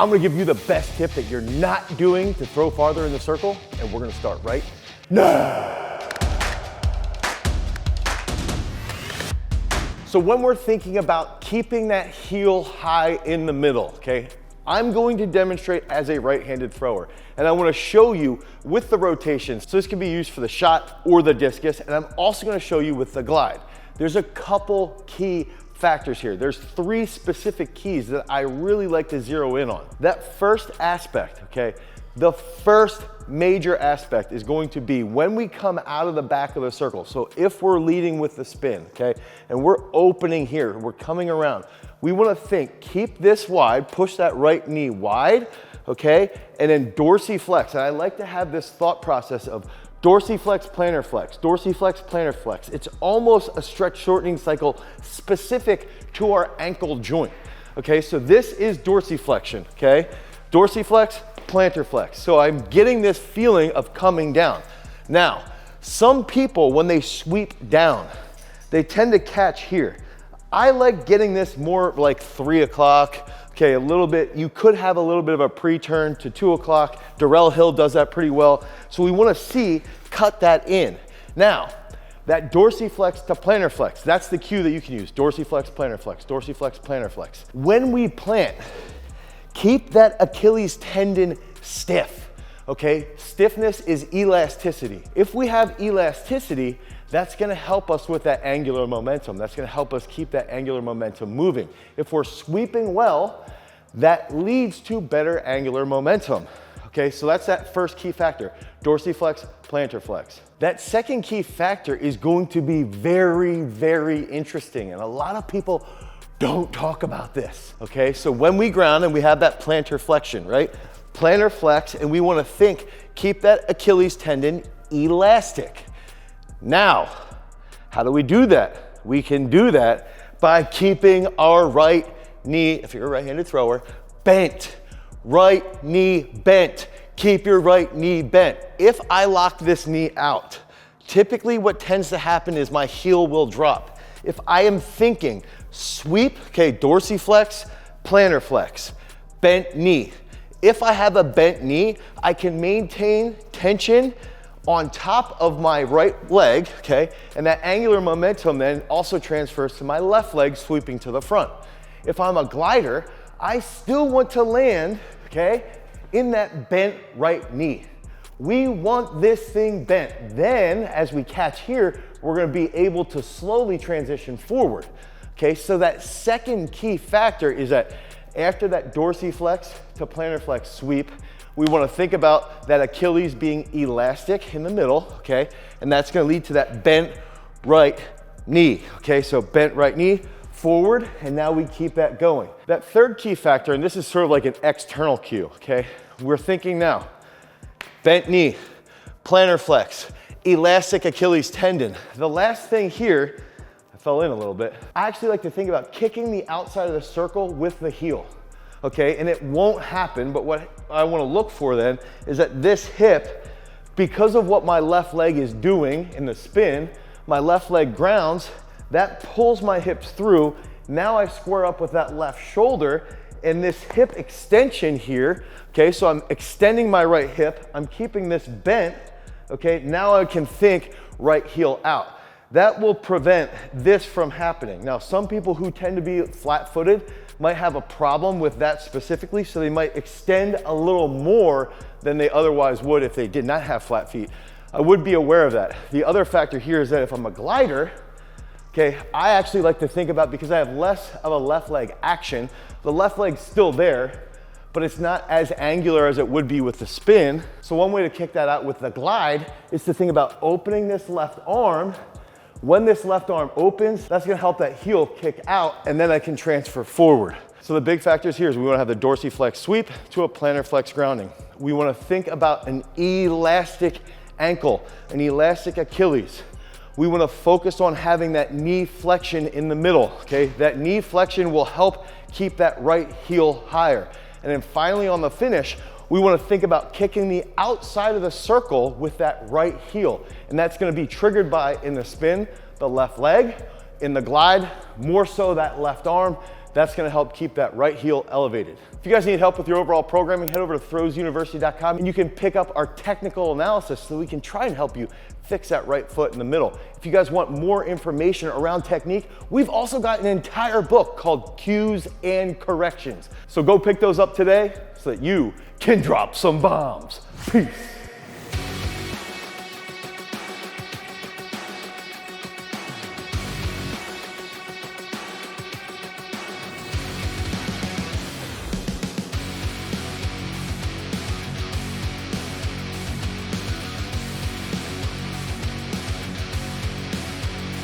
I'm gonna give you the best tip that you're not doing to throw farther in the circle, and we're gonna start right now. So when we're thinking about keeping that heel high in the middle, okay, I'm going to demonstrate as a right-handed thrower, and I wanna show you with the rotations. So this can be used for the shot or the discus, and I'm also gonna show you with the glide. There's a couple key factors here. There's 3 specific keys that I really like to zero in on. That first aspect, okay, the first major aspect is going to be when we come out of the back of the circle. So if we're leading with the spin, okay, and we're opening here, we're coming around, we wanna think, keep this wide, push that right knee wide, okay, and then dorsiflex. And I like to have this thought process of dorsiflex, plantar flex, dorsiflex, plantar flex. It's almost a stretch shortening cycle specific to our ankle joint. Okay, so this is dorsiflexion, okay? Dorsiflex, plantar flex. So I'm getting this feeling of coming down. Now, some people, when they sweep down, they tend to catch here. I like getting this more like 3 o'clock, okay, a little bit. You could have a little bit of a pre-turn to 2 o'clock. Darrell Hill does that pretty well. So we wanna cut that in. Now, that dorsiflex to plantar flex, that's the cue that you can use. Dorsiflex, plantar flex, dorsiflex, plantar flex. When we plant, keep that Achilles tendon stiff, okay? Stiffness is elasticity. If we have elasticity, that's gonna help us with that angular momentum. That's gonna help us keep that angular momentum moving. If we're sweeping well, that leads to better angular momentum. Okay, so that's that first key factor, dorsiflex, plantar flex. That second key factor is going to be very, very interesting, and a lot of people don't talk about this, okay? So when we ground and we have that plantar flexion, right? Plantar flex, and we wanna think, keep that Achilles tendon elastic. Now, how do we do that? We can do that by keeping our right knee, if you're a right-handed thrower, bent. Right knee bent. Keep your right knee bent. If I lock this knee out, typically what tends to happen is my heel will drop. If I am thinking sweep, okay, dorsiflex, plantar flex, bent knee. If I have a bent knee, I can maintain tension on top of my right leg, okay? And that angular momentum then also transfers to my left leg sweeping to the front. If I'm a glider, I still want to land, okay, in that bent right knee. We want this thing bent. Then, as we catch here, we're gonna be able to slowly transition forward, okay? So that second key factor is that after that dorsiflex to plantar flex sweep, we wanna think about that Achilles being elastic in the middle, okay? And that's gonna lead to that bent right knee, okay? So bent right knee, forward, and now we keep that going. That third key factor, and this is sort of like an external cue, okay? We're thinking now, bent knee, plantar flex, elastic Achilles tendon. The last thing here, I fell in a little bit. I actually like to think about kicking the outside of the circle with the heel. Okay, and it won't happen, but what I wanna look for then is that this hip, because of what my left leg is doing in the spin, my left leg grounds, that pulls my hips through. Now I square up with that left shoulder, and this hip extension here, okay, so I'm extending my right hip, I'm keeping this bent, okay, now I can think right heel out. That will prevent this from happening. Now, some people who tend to be flat-footed might have a problem with that specifically, so they might extend a little more than they otherwise would if they did not have flat feet. I would be aware of that. The other factor here is that if I'm a glider, okay, I actually like to think about, because I have less of a left leg action, the left leg's still there, but it's not as angular as it would be with the spin. So one way to kick that out with the glide is to think about opening this left arm. When this left arm opens, that's gonna help that heel kick out, and then I can transfer forward. So the big factors here is we wanna have the dorsiflex sweep to a plantar flex grounding. We wanna think about an elastic ankle, an elastic Achilles. We wanna focus on having that knee flexion in the middle, okay? That knee flexion will help keep that right heel higher. And then finally on the finish, we wanna think about kicking the outside of the circle with that right heel. And that's gonna be triggered by, in the spin, the left leg, in the glide, more so that left arm. That's gonna help keep that right heel elevated. If you guys need help with your overall programming, head over to throwsuniversity.com and you can pick up our technical analysis so we can try and help you fix that right foot in the middle. If you guys want more information around technique, we've also got an entire book called Cues and Corrections. So go pick those up today so that you can drop some bombs. Peace.